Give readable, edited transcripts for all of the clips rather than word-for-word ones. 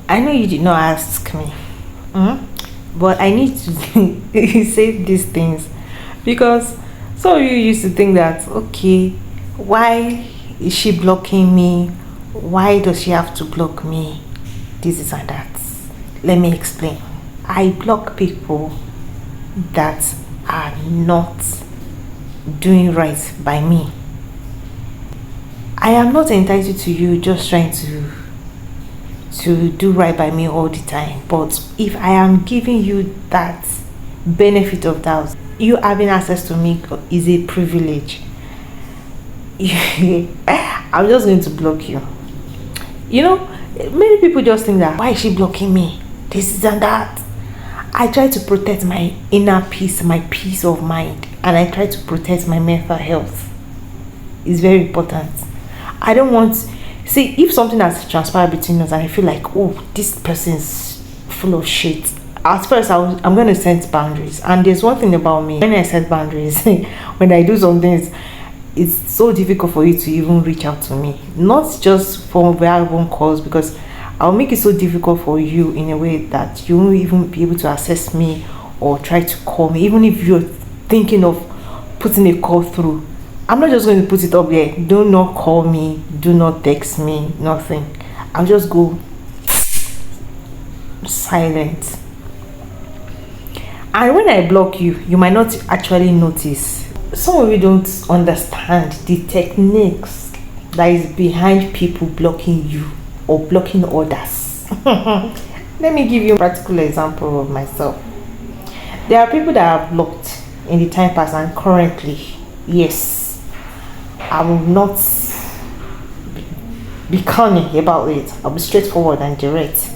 I know you did not ask me, but I need to say these things because some of you used to think that, okay, why is she blocking me? Why does she have to block me? This is and that. Let me explain. I block people that are not doing right by me. I am not entitled to you just trying to do right by me all the time. But if I am giving you that benefit of doubt, you having access to me is a privilege. I'm just going to block you. You know, many people just think that, why is she blocking me? This is and that. I try to protect my inner peace, my peace of mind, and I try to protect my mental health. It's very important. I don't want, see, if something has transpired between us and I feel like, oh, this person is full of shit, at first I'm going to set boundaries. And there's one thing about me, when I set boundaries, when I do some things, it's so difficult for you to even reach out to me. Not just for verbal calls, because I'll make it so difficult for you in a way that you won't even be able to access me or try to call me. Even if you're thinking of putting a call through, I'm not just going to put it up there. Do not call me, do not text me, nothing. I'll just go silent. And when I block you, you might not actually notice. Some of you don't understand the techniques that is behind people blocking you or blocking others. Let me give you a practical example of myself. There are people that I've blocked in the time past and currently, yes, I will not be cunning about it. I'll be straightforward and direct.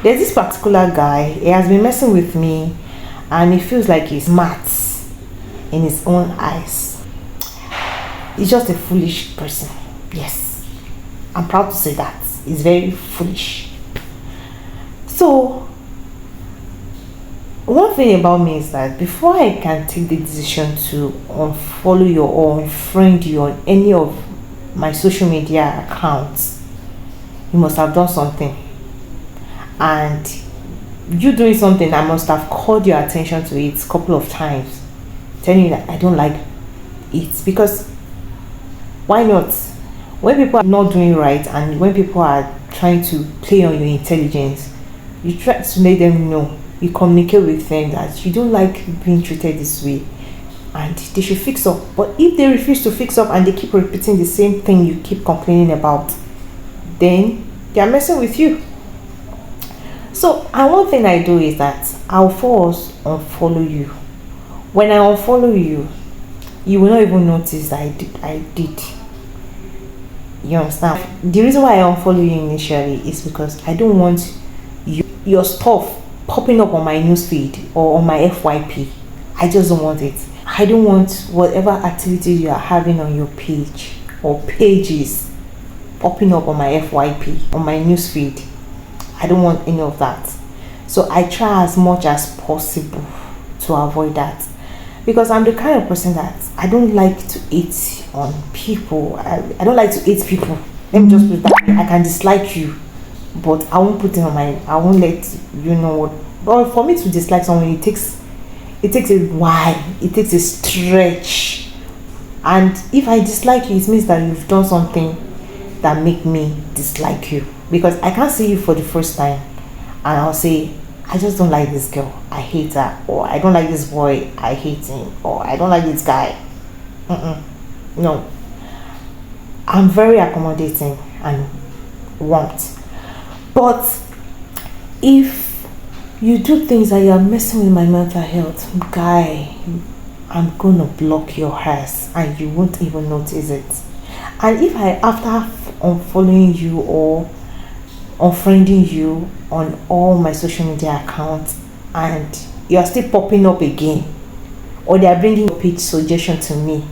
There's this particular guy, he has been messing with me and he feels like he's smart in his own eyes. He's just a foolish person. Yes, I'm proud to say that. He's very foolish. So, one thing about me is that before I can take the decision to unfollow you or unfriend you on any of my social media accounts, you must have done something. And you doing something, I must have called your attention to it a couple of times, telling you that I don't like it. Because why not? When people are not doing right and when people are trying to play on your intelligence, you try to let them know. You communicate with them that you don't like being treated this way and they should fix up. But if they refuse to fix up and they keep repeating the same thing you keep complaining about, then they are messing with you. So, and one thing I do is that I'll force unfollow you. When I unfollow you, you will not even notice that I did. You understand? The reason why I unfollow you initially is because I don't want your stuff popping up on my newsfeed or on my FYP. I just don't want it. I don't want whatever activity you are having on your page or pages popping up on my FYP, on my newsfeed. I don't want any of that. So I try as much as possible to avoid that. Because I'm the kind of person that I don't like to hate on people. I don't like to hate people. Let me just put it that way. I can dislike you, but I won't put it on my, I won't let you know what. But for me to dislike someone, it takes a while. It takes a stretch. And if I dislike you, it means that you've done something that make me dislike you. Because I can't see you for the first time and I'll say, I just don't like this girl, I hate her. Or I don't like this boy, I hate him. Or I don't like this guy. No. I'm very accommodating and warmth. But if you do things that you're messing with my mental health, guy, I'm gonna block your ass and you won't even notice it. And if I, after unfollowing you or unfriending you on all my social media accounts and you're still popping up again, or they're bringing a page suggestion to me,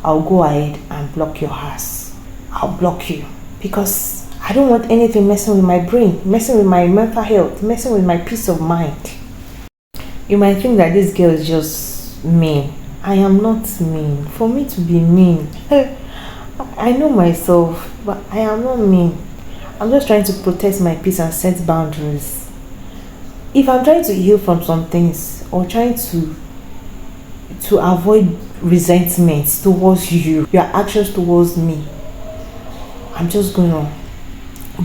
I'll go ahead and block your ass. I'll block you because I don't want anything messing with my brain, messing with my mental health, messing with my peace of mind. You might think that this girl is just mean. I am not mean. For me to be mean, I know myself, but I am not mean. I'm just trying to protect my peace and set boundaries. If I'm trying to heal from some things or trying to avoid resentment towards you, your actions towards me, I'm just gonna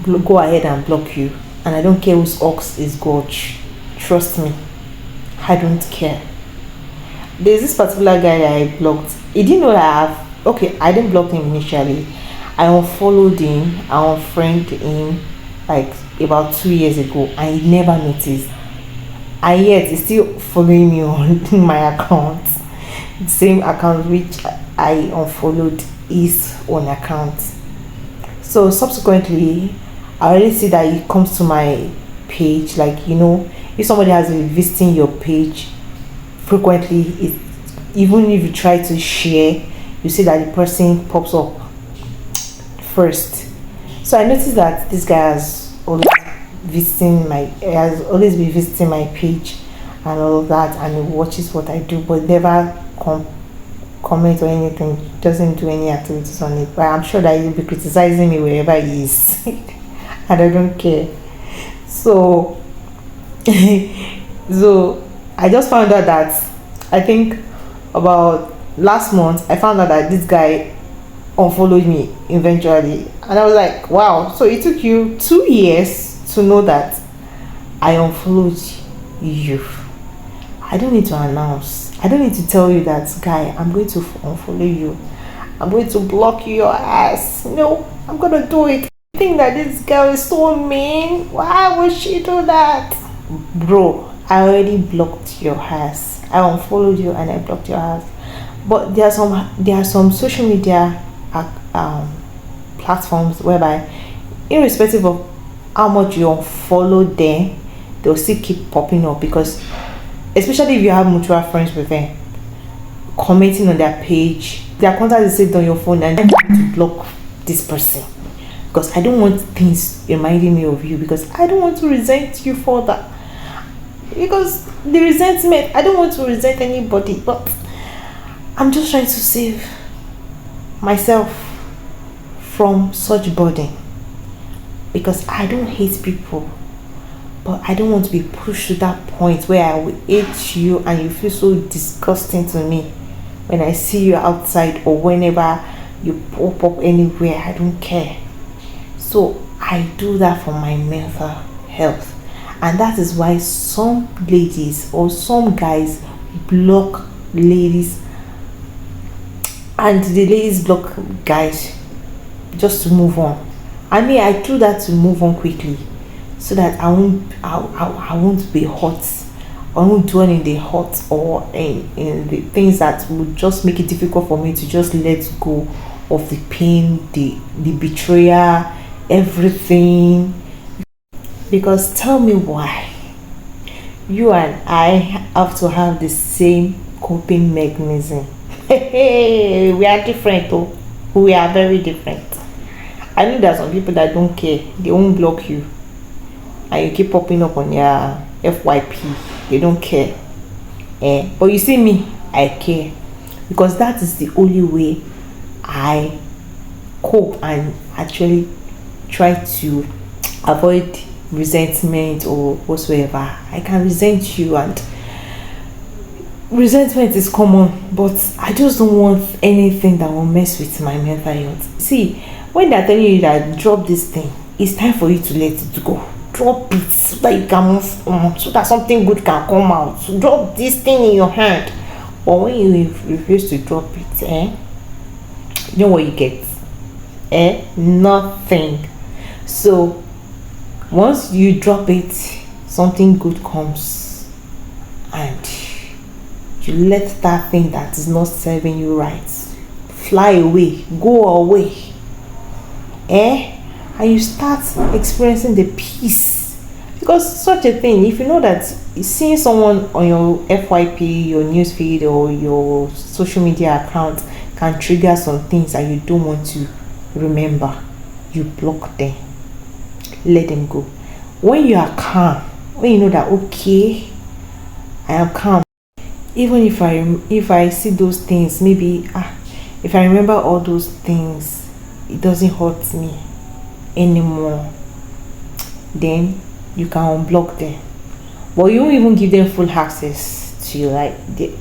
go ahead and block you. And I don't care whose ox is gorge. Trust me, I don't care. There's this particular guy that I blocked. He didn't know that I didn't block him initially. I unfollowed him, I unfriended him like about 2 years ago, and he never noticed. And yet he's still following me on my account. The same account which I unfollowed his own account. So subsequently I already see that it comes to my page, like if somebody has been visiting your page frequently, even if you try to share, you see that the person pops up first. So I noticed that this guy has always been visiting my page and all of that, and he watches what I do but never comment or anything, doesn't do any activities on it. But I'm sure that he'll be criticizing me wherever he is. And I don't care. So so I just found out that, I think about last month, I found out that this guy unfollowed me eventually, and I was like, wow, so it took you 2 years to know that I unfollowed you. I don't need to announce, I don't need to tell you that, guy, I'm going to unfollow you, I'm going to block your ass. No, I'm gonna do it. I think that this girl is so mean, why would she do that? Bro, I already blocked your ass. I unfollowed you and I blocked your ass. But there are some social media platforms whereby, irrespective of how much you unfollow them, they'll still keep popping up, because especially if you have mutual friends with them, commenting on their page, their contact is saved on your phone, and I need to block this person because I don't want things reminding me of you, because I don't want to resent you for that. Because the resentment, I don't want to resent anybody, but I'm just trying to save myself from such burden, because I don't hate people, but I don't want to be pushed to that point where I will hate you and you feel so disgusting to me when I see you outside or whenever you pop up anywhere. I don't care. So I do that for my mental health, and that is why some ladies or some guys block ladies, and the ladies block guys just to move on. I mean, I do that to move on quickly, so that I won't be hot. I won't dwell in the hot or in the things that would just make it difficult for me to just let go of the pain, the betrayal, everything. Because tell me why you and I have to have the same coping mechanism. We are different, though. We are very different. I know there are some people that don't care, they won't block you, and you keep popping up on your FYP, they don't care. But you see me, I care, because that is the only way I cope and actually try to avoid resentment or whatsoever. I can resent you, and resentment is common, but I just don't want anything that will mess with my mental health. See, when they're telling you that drop this thing, it's time for you to let it go. Drop it so that you can move on, so that something good can come out. So drop this thing in your hand. But when you refuse to drop it, you know what you get? Nothing. So once you drop it, something good comes, and you let that thing that is not serving you right fly away, go away. And you start experiencing the peace. Because such a thing, if you know that seeing someone on your FYP, your newsfeed, or your social media account can trigger some things and you don't want to remember, you block them, let them go. When you are calm, when you know that, okay, I am calm, even if I see those things, maybe if I remember all those things, it doesn't hurt me anymore. then you can unblock them. But you won't even give them full access to you. Like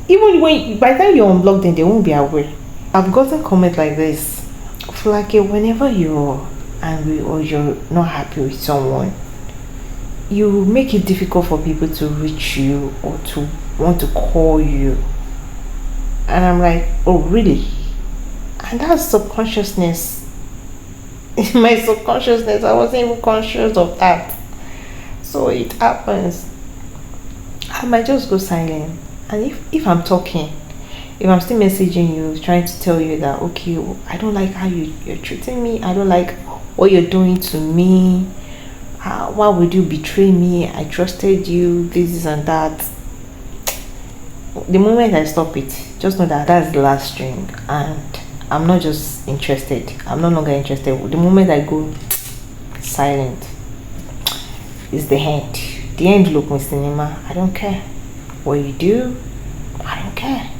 even when by the time you unblock them, they won't be aware. I've gotten comments like this. For like whenever you're angry or you're not happy with someone, you make it difficult for people to reach you or to want to call you. And I'm like, oh really? And that's subconsciousness. In my subconsciousness, I wasn't even conscious of that. So it happens. I might just go silent. And if I'm talking, if I'm still messaging you, trying to tell you that, okay, I don't like how you're treating me, I don't like what you're doing to me, why would you betray me, I trusted you, this and that. The moment I stop it, just know that that's the last string, and I'm not just interested. I'm no longer interested. The moment I go silent is the end. The end, look, Mr. Nima. I don't care what you do. I don't care.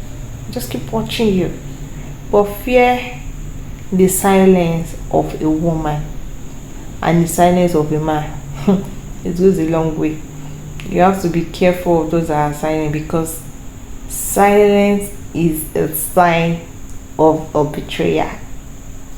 Just keep watching you. But fear the silence of a woman and the silence of a man. It goes a long way. You have to be careful of those that are silent, because silence is a sign of a betrayer.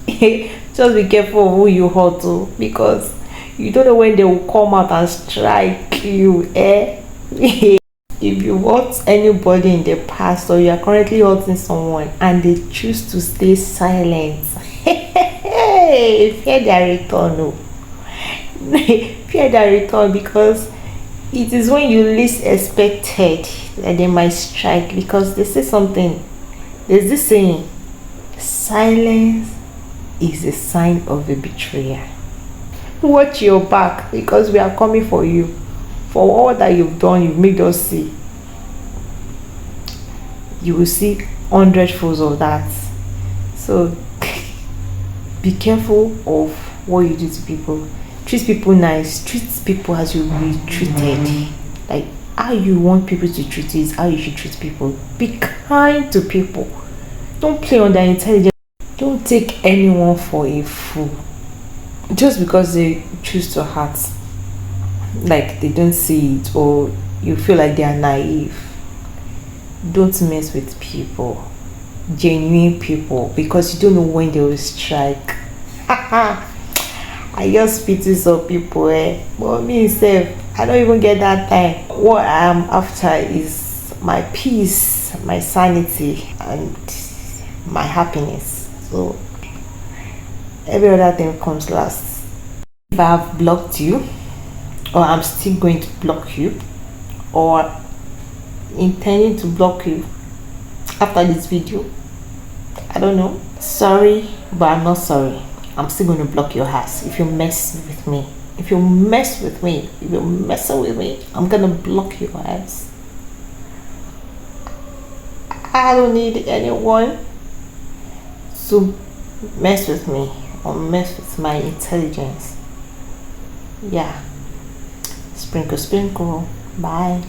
Just be careful of who you hurt to, because you don't know when they will come out and strike you. If you hurt anybody in the past, or you are currently hurting someone and they choose to stay silent, fear their return. No. Fear their return, because it is when you least expected that they might strike. Because they say something, there's this saying, silence is a sign of a betrayer. Watch your back, because we are coming for you. For all that you've done, you've made us see. You will see 100 folds of that. So be careful of what you do to people. Treat people nice. Treat people as you will be treated. Like how you want people to treat you is how you should treat people. Be kind to people. Don't play on their intelligence. Don't take anyone for a fool just because they choose to hurt, like they don't see it, or you feel like they are naive. Don't mess with people, genuine people, because you don't know when they will strike. I just pity some people, but me myself, I don't even get that time. What I am after is my peace, my sanity, and my happiness. So every other thing comes last. If I have blocked you, or I'm still going to block you, or intending to block you after this video, I don't know. Sorry, but I'm not sorry. I'm still going to block your ass if you mess with me. If you mess with me, if you're messing with me, I'm gonna block your ass. I don't need anyone to mess with me or mess with my intelligence. Yeah. Sprinkle, sprinkle. Bye.